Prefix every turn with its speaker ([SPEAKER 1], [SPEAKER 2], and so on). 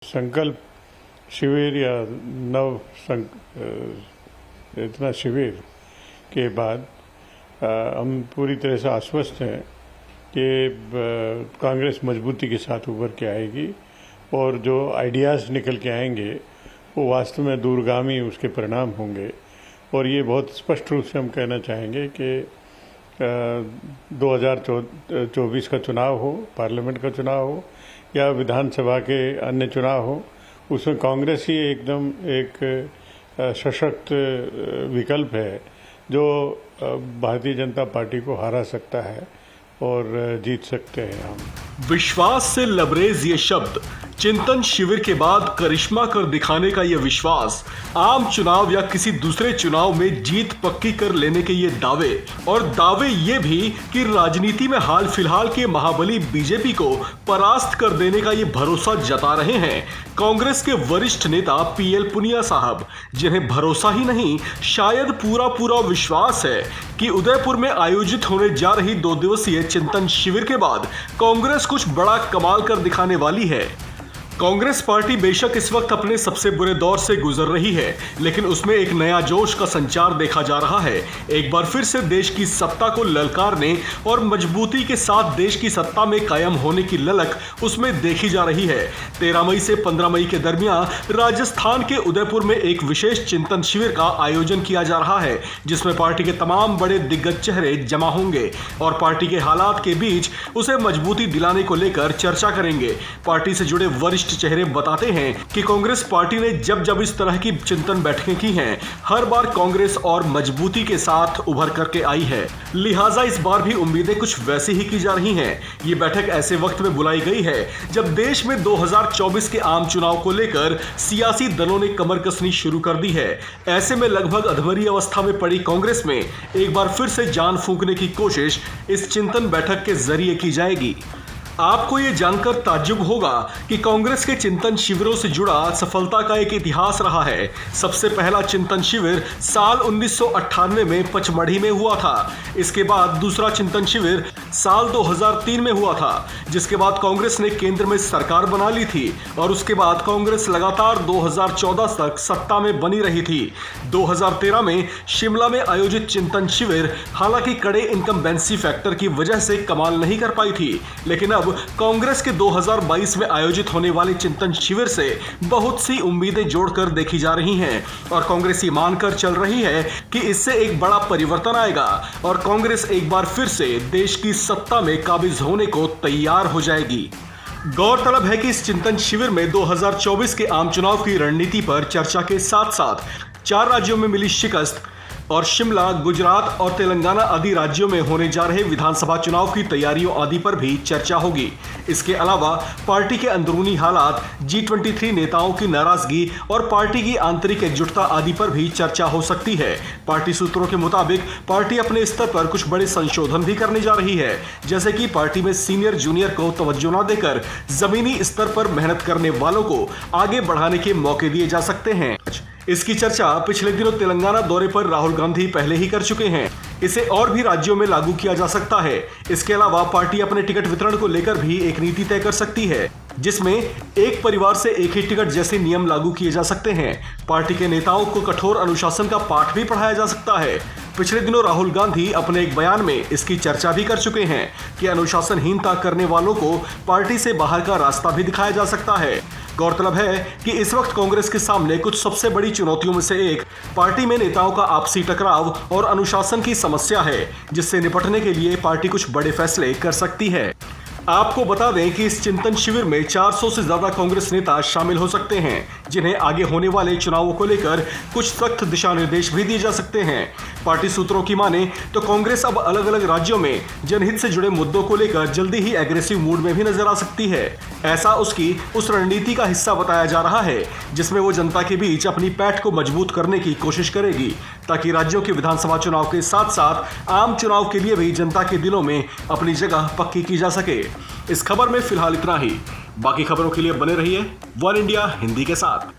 [SPEAKER 1] संकल्प शिविर या इतना शिविर के बाद हम पूरी तरह से आश्वस्त हैं कि कांग्रेस मजबूती के साथ उभर के आएगी और जो आइडियाज़ निकल के आएंगे वो वास्तव में दूरगामी उसके परिणाम होंगे। और ये बहुत स्पष्ट रूप से हम कहना चाहेंगे कि 2024 का चुनाव हो, पार्लियामेंट का चुनाव हो या विधानसभा के अन्य चुनाव हो, उसमें कांग्रेस ही एकदम एक सशक्त विकल्प है जो भारतीय जनता पार्टी को हरा सकता है और जीत सकते हैं हम।
[SPEAKER 2] विश्वास से लबरेज ये शब्द, चिंतन शिविर के बाद करिश्मा कर दिखाने का ये विश्वास, आम चुनाव या किसी दूसरे चुनाव में जीत पक्की कर लेने के ये दावे, और दावे ये भी कि राजनीति में हाल फिलहाल के महाबली बीजेपी को परास्त कर देने का ये भरोसा जता रहे हैं कांग्रेस के वरिष्ठ नेता पीएल पुनिया साहब, जिन्हें भरोसा ही नहीं शायद पूरा विश्वास है कि उदयपुर में आयोजित होने जा रही 2 दिवसीय चिंतन शिविर के बाद कांग्रेस कुछ बड़ा कमाल कर दिखाने वाली है। कांग्रेस पार्टी बेशक इस वक्त अपने सबसे बुरे दौर से गुजर रही है, लेकिन उसमें एक नया जोश का संचार देखा जा रहा है। एक बार फिर से देश की सत्ता को ललकारने और मजबूती के साथ देश की सत्ता में कायम होने की ललक उसमें देखी जा रही है। 13 मई से 15 मई के दरमियान राजस्थान के उदयपुर में एक विशेष चिंतन शिविर का आयोजन किया जा रहा है, जिसमें पार्टी के तमाम बड़े दिग्गज चेहरे जमा होंगे और पार्टी के हालात के बीच उसे मजबूती दिलाने को लेकर चर्चा करेंगे। पार्टी से जुड़े वरिष्ठ चेहरे बताते हैं कि कांग्रेस पार्टी ने जब इस तरह की चिंतन बैठकें की हैं, हर बार कांग्रेस और मजबूती के साथ उभर करके आई है। लिहाजा इस बार भी उम्मीदें कुछ वैसी ही की जा रही हैं। ये बैठक ऐसे वक्त में बुलाई गई है जब देश में 2024 के आम चुनाव को लेकर सियासी दलों ने कमर कसनी शुरू कर दी है। ऐसे में लगभग अधमरी अवस्था में पड़ी कांग्रेस में एक बार फिर से जान फूंकने की कोशिश इस चिंतन बैठक के जरिए की जाएगी। आपको ये जानकर ताज्जुब होगा कि कांग्रेस के चिंतन शिविरों से जुड़ा सफलता का एक इतिहास रहा है। सबसे पहला चिंतन शिविर साल 1998 में पचमढ़ी में हुआ था। इसके बाद दूसरा चिंतन शिविर साल 2003 में हुआ था, जिसके बाद कांग्रेस ने केंद्र में सरकार बना ली थी और उसके बाद कांग्रेस लगातार 2014 तक सत्ता में बनी रही थी। 2013 में शिमला में आयोजित चिंतन शिविर हालांकि कड़े इनकम्बेंसी फैक्टर की वजह से कमाल नहीं कर पाई थी, लेकिन अब कांग्रेस के 2022 में आयोजित होने वाले चिंतन शिविर से बहुत सी उम्मीदें जोड़कर देखी जा रही हैं और कांग्रेस ये मानकर चल रही है कि इससे एक बड़ा परिवर्तन आएगा और कांग्रेस एक बार फिर से देश की सत्ता में काबिज होने को तैयार हो जाएगी। गौरतलब है कि इस चिंतन शिविर में 2024 के आम चुनाव की रणनीति पर चर्चा के साथ साथ 4 राज्यों में मिली शिकस्त और शिमला, गुजरात और तेलंगाना आदि राज्यों में होने जा रहे विधानसभा चुनाव की तैयारियों आदि पर भी चर्चा होगी। इसके अलावा पार्टी के अंदरूनी हालात, G23 नेताओं की नाराजगी और पार्टी की आंतरिक एकजुटता आदि पर भी चर्चा हो सकती है। पार्टी सूत्रों के मुताबिक पार्टी अपने स्तर पर कुछ बड़े संशोधन भी करने जा रही है, जैसे कि पार्टी में सीनियर जूनियर को तवज्जो न देकर जमीनी स्तर पर मेहनत करने वालों को आगे बढ़ाने के मौके दिए जा सकते हैं। इसकी चर्चा पिछले दिनों तेलंगाना दौरे पर राहुल गांधी पहले ही कर चुके हैं। इसे और भी राज्यों में लागू किया जा सकता है। इसके अलावा पार्टी अपने टिकट वितरण को लेकर भी एक नीति तय कर सकती है, जिसमें एक परिवार से एक ही टिकट जैसे नियम लागू किए जा सकते हैं। पार्टी के नेताओं को कठोर अनुशासन का पाठ भी पढ़ाया जा सकता है। पिछले दिनों राहुल गांधी अपने एक बयान में इसकी चर्चा भी कर चुके हैं कि अनुशासनहीनता करने वालों को पार्टी से बाहर का रास्ता भी दिखाया जा सकता है। गौरतलब है कि इस वक्त कांग्रेस के सामने कुछ सबसे बड़ी चुनौतियों में से एक पार्टी में नेताओं का आपसी टकराव और अनुशासन की समस्या है, जिससे निपटने के लिए पार्टी कुछ बड़े फैसले कर सकती है। आपको बता दें कि इस चिंतन शिविर में 400 से ज्यादा कांग्रेस नेता शामिल हो सकते हैं, जिन्हें आगे होने वाले चुनावों को लेकर कुछ सख्त दिशा निर्देश भी दिए जा सकते हैं। पार्टी सूत्रों की माने तो कांग्रेस अब अलग अलग राज्यों में जनहित से जुड़े मुद्दों को लेकर जल्दी ही एग्रेसिव मूड में भी नजर आ सकती है। ऐसा उसकी उस रणनीति का हिस्सा बताया जा रहा है जिसमें वो जनता के बीच अपनी पैठ को मजबूत करने की कोशिश करेगी, ताकि राज्यों के विधानसभा चुनाव के साथ साथ आम चुनाव के लिए भी जनता के दिलों में अपनी जगह पक्की की जा सके। इस खबर में फिलहाल इतना ही। बाकी खबरों के लिए बने रहिए वन इंडिया हिंदी के साथ।